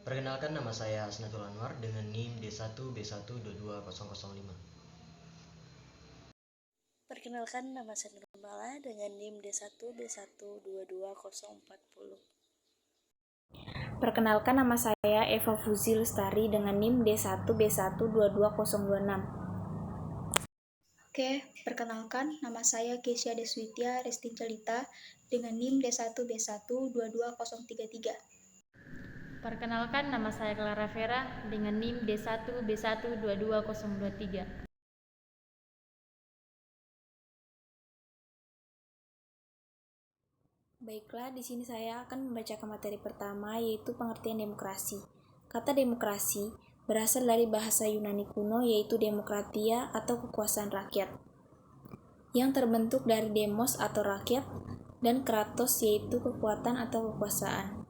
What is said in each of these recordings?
Perkenalkan, nama saya Asnatul Anwar dengan NIM D1B1222005. Perkenalkan, nama saya Nurmala dengan NIM D1B1222040. Perkenalkan, nama saya Eva Fuzi Lestari dengan NIM D1B1222026. Oke, perkenalkan, nama saya Kesia Deswitya Restin Celita dengan NIM D1B1222033. Perkenalkan, nama saya Clara Vera dengan NIM D1B1222023. Baiklah, di sini saya akan membacakan materi pertama, yaitu pengertian demokrasi. Kata demokrasi berasal dari bahasa Yunani kuno, yaitu demokratia atau kekuasaan rakyat, yang terbentuk dari demos atau rakyat dan kratos, yaitu kekuatan atau kekuasaan.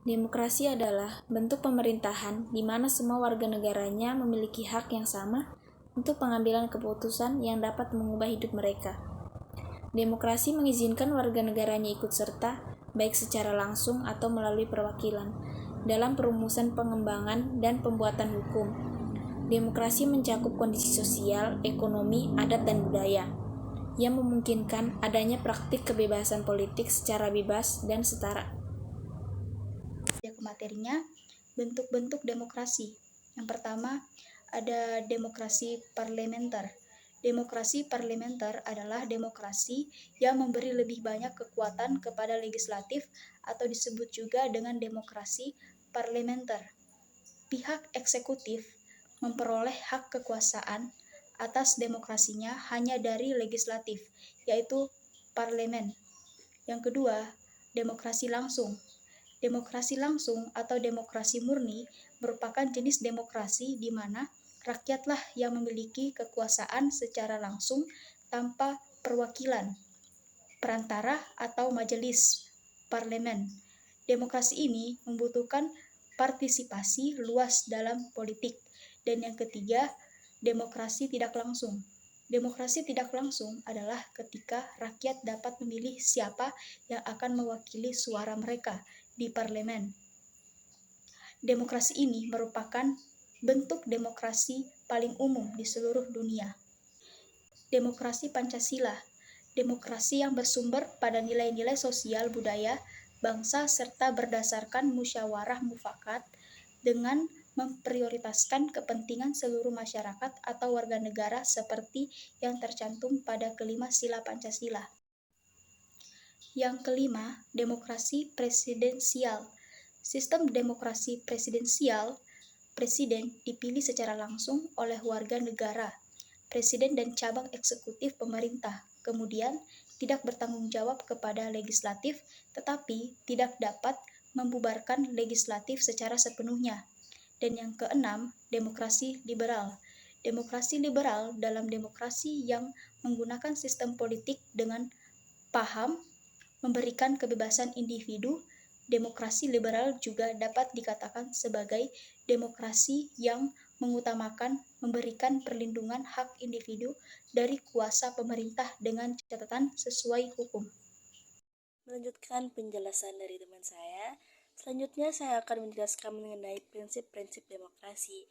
Demokrasi adalah bentuk pemerintahan di mana semua warga negaranya memiliki hak yang sama untuk pengambilan keputusan yang dapat mengubah hidup mereka. Demokrasi mengizinkan warga negaranya ikut serta, baik secara langsung atau melalui perwakilan, dalam perumusan pengembangan dan pembuatan hukum. Demokrasi mencakup kondisi sosial, ekonomi, adat, dan budaya, yang memungkinkan adanya praktik kebebasan politik secara bebas dan setara. Ke materinya, bentuk-bentuk demokrasi. Yang pertama, ada demokrasi parlementer. Demokrasi parlementer adalah demokrasi yang memberi lebih banyak kekuatan kepada legislatif atau disebut juga dengan demokrasi parlementer. Pihak eksekutif memperoleh hak kekuasaan atas demokrasinya hanya dari legislatif, yaitu parlemen. Yang kedua, demokrasi langsung. Demokrasi langsung atau demokrasi murni merupakan jenis demokrasi di mana rakyatlah yang memiliki kekuasaan secara langsung tanpa perwakilan, perantara atau majelis parlemen. Demokrasi ini membutuhkan partisipasi luas dalam politik. Dan yang ketiga, demokrasi tidak langsung. Demokrasi tidak langsung adalah ketika rakyat dapat memilih siapa yang akan mewakili suara mereka di parlemen. Demokrasi ini merupakan bentuk demokrasi paling umum di seluruh dunia. Demokrasi Pancasila, demokrasi yang bersumber pada nilai-nilai sosial budaya bangsa serta berdasarkan musyawarah mufakat dengan memprioritaskan kepentingan seluruh masyarakat atau warga negara seperti yang tercantum pada kelima sila Pancasila. Yang kelima, demokrasi presidensial. Sistem demokrasi presidensial, presiden dipilih secara langsung oleh warga negara, presiden dan cabang eksekutif pemerintah, kemudian tidak bertanggung jawab kepada legislatif, tetapi tidak dapat membubarkan legislatif secara sepenuhnya. Dan yang keenam, demokrasi liberal. Demokrasi liberal dalam demokrasi yang menggunakan sistem politik dengan paham memberikan kebebasan individu. Demokrasi liberal juga dapat dikatakan sebagai demokrasi yang mengutamakan memberikan perlindungan hak individu dari kuasa pemerintah dengan catatan sesuai hukum. Melanjutkan penjelasan dari teman saya, selanjutnya saya akan menjelaskan mengenai prinsip-prinsip demokrasi.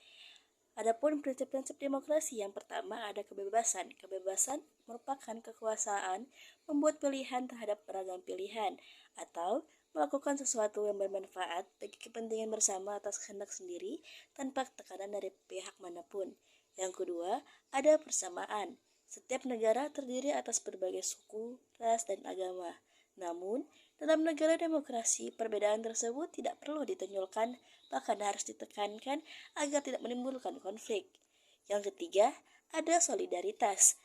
Adapun prinsip-prinsip demokrasi, yang pertama ada kebebasan. Kebebasan merupakan kekuasaan membuat pilihan terhadap beragam pilihan atau melakukan sesuatu yang bermanfaat bagi kepentingan bersama atas kehendak sendiri tanpa tekanan dari pihak manapun. Yang kedua, ada persamaan. Setiap negara terdiri atas berbagai suku, ras, dan agama. Namun, dalam negara demokrasi, perbedaan tersebut tidak perlu ditonjolkan, bahkan harus ditekankan agar tidak menimbulkan konflik. Yang ketiga, ada solidaritas.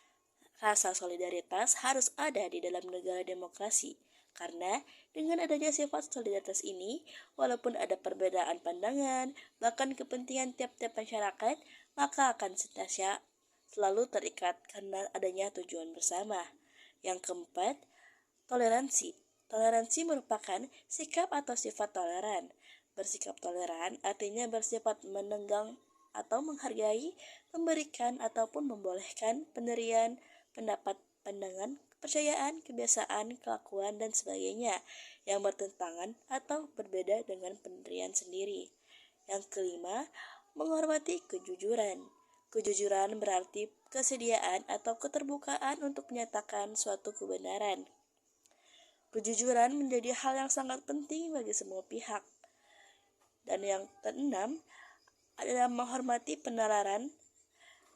Rasa solidaritas harus ada di dalam negara demokrasi, karena dengan adanya sifat solidaritas ini, walaupun ada perbedaan pandangan, bahkan kepentingan tiap-tiap masyarakat, maka akan senantiasa selalu terikat karena adanya tujuan bersama. Yang keempat, toleransi. Toleransi merupakan sikap atau sifat toleran. Bersikap toleran artinya bersifat menenggang atau menghargai, memberikan ataupun membolehkan pendirian pendapat, pandangan, kepercayaan, kebiasaan, kelakuan, dan sebagainya yang bertentangan atau berbeda dengan pendirian sendiri. Yang kelima, menghormati kejujuran. Kejujuran berarti kesediaan atau keterbukaan untuk menyatakan suatu kebenaran. Kejujuran menjadi hal yang sangat penting bagi semua pihak. Dan yang keenam adalah menghormati penalaran.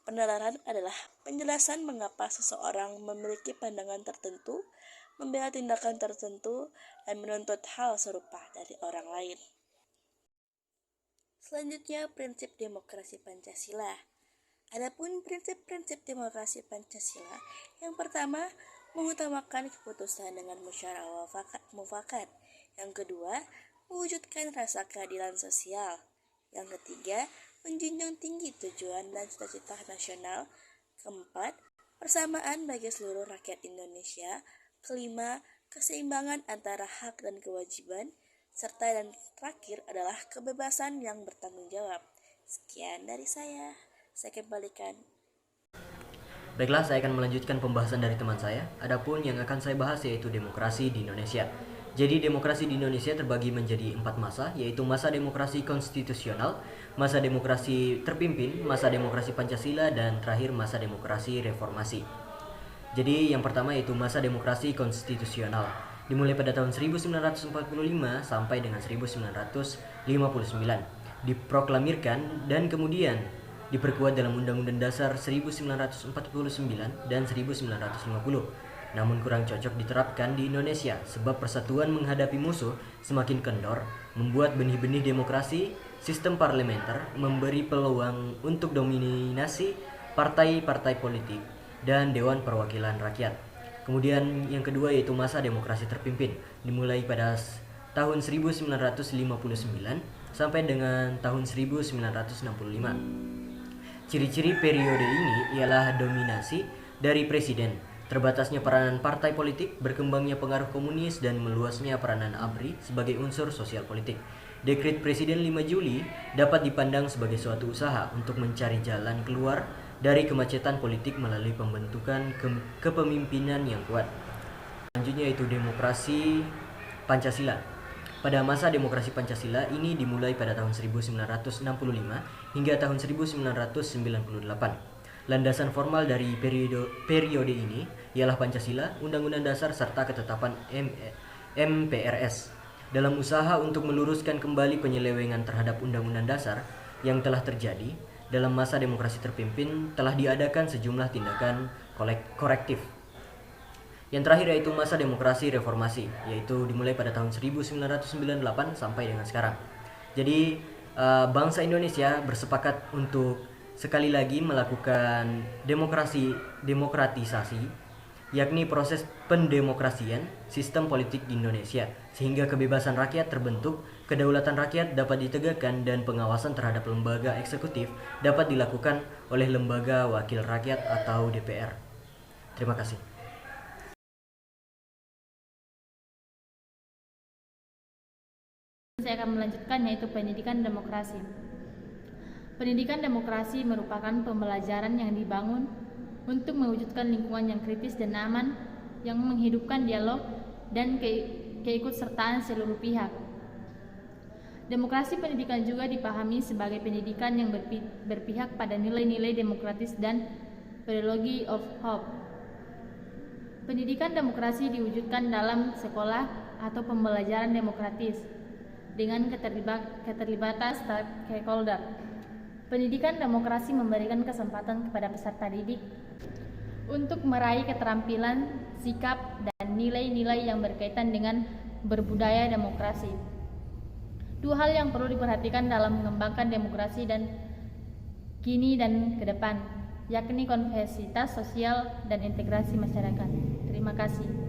Penalaran adalah penjelasan mengapa seseorang memiliki pandangan tertentu, membela tindakan tertentu, dan menuntut hal serupa dari orang lain. Selanjutnya, prinsip demokrasi Pancasila. Adapun prinsip-prinsip demokrasi Pancasila, yang pertama, mengutamakan keputusan dengan musyawarah mufakat. Yang kedua, mewujudkan rasa keadilan sosial. Yang ketiga, menjunjung tinggi tujuan dan cita-cita nasional. Keempat, persamaan bagi seluruh rakyat Indonesia. Kelima, keseimbangan antara hak dan kewajiban. Serta dan terakhir adalah kebebasan yang bertanggung jawab. Sekian dari saya kembalikan. Baiklah, saya akan melanjutkan pembahasan dari teman saya. Adapun yang akan saya bahas yaitu demokrasi di Indonesia. Jadi demokrasi di Indonesia terbagi menjadi 4 masa, yaitu masa demokrasi konstitusional, masa demokrasi terpimpin, masa demokrasi Pancasila, dan terakhir masa demokrasi reformasi. Jadi yang pertama yaitu masa demokrasi konstitusional, dimulai pada tahun 1945 sampai dengan 1959, diproklamirkan dan kemudian diperkuat dalam Undang-Undang Dasar 1949 dan 1950. Namun kurang cocok diterapkan di Indonesia sebab persatuan menghadapi musuh semakin kendor, membuat benih-benih demokrasi, sistem parlementer memberi peluang untuk dominasi partai-partai politik dan Dewan Perwakilan Rakyat. Kemudian yang kedua yaitu masa demokrasi terpimpin, dimulai pada tahun 1959 sampai dengan tahun 1965. Ciri-ciri periode ini ialah dominasi dari presiden, terbatasnya peranan partai politik, berkembangnya pengaruh komunis, dan meluasnya peranan ABRI sebagai unsur sosial politik. Dekret Presiden 5 Juli dapat dipandang sebagai suatu usaha untuk mencari jalan keluar dari kemacetan politik melalui pembentukan kepemimpinan yang kuat. Selanjutnya yaitu demokrasi Pancasila. Pada masa demokrasi Pancasila ini dimulai pada tahun 1965 hingga tahun 1998. Landasan formal dari periode ini ialah Pancasila, Undang-Undang Dasar serta ketetapan MPRS. Dalam usaha untuk meluruskan kembali penyelewengan terhadap Undang-Undang Dasar yang telah terjadi dalam masa demokrasi terpimpin, telah diadakan sejumlah tindakan korektif. Yang terakhir yaitu masa demokrasi reformasi, yaitu dimulai pada tahun 1998 sampai dengan sekarang. Jadi bangsa Indonesia bersepakat untuk sekali lagi melakukan demokratisasi, yakni proses pendemokrasian sistem politik di Indonesia, sehingga kebebasan rakyat terbentuk, kedaulatan rakyat dapat ditegakkan, dan pengawasan terhadap lembaga eksekutif dapat dilakukan oleh lembaga wakil rakyat atau DPR. Terima kasih. Saya akan melanjutkan yaitu pendidikan demokrasi. Pendidikan demokrasi merupakan pembelajaran yang dibangun untuk mewujudkan lingkungan yang kritis dan aman yang menghidupkan dialog dan keikutsertaan seluruh pihak. Demokrasi pendidikan juga dipahami sebagai pendidikan yang berpihak pada nilai-nilai demokratis dan pedagogy of hope. Pendidikan demokrasi diwujudkan dalam sekolah atau pembelajaran demokratis dengan keterlibatan stakeholder. Pendidikan demokrasi memberikan kesempatan kepada peserta didik untuk meraih keterampilan, sikap, dan nilai-nilai yang berkaitan dengan berbudaya demokrasi. Dua hal yang perlu diperhatikan dalam mengembangkan demokrasi dan kini dan ke depan, yakni konversitas sosial dan integrasi masyarakat. Terima kasih.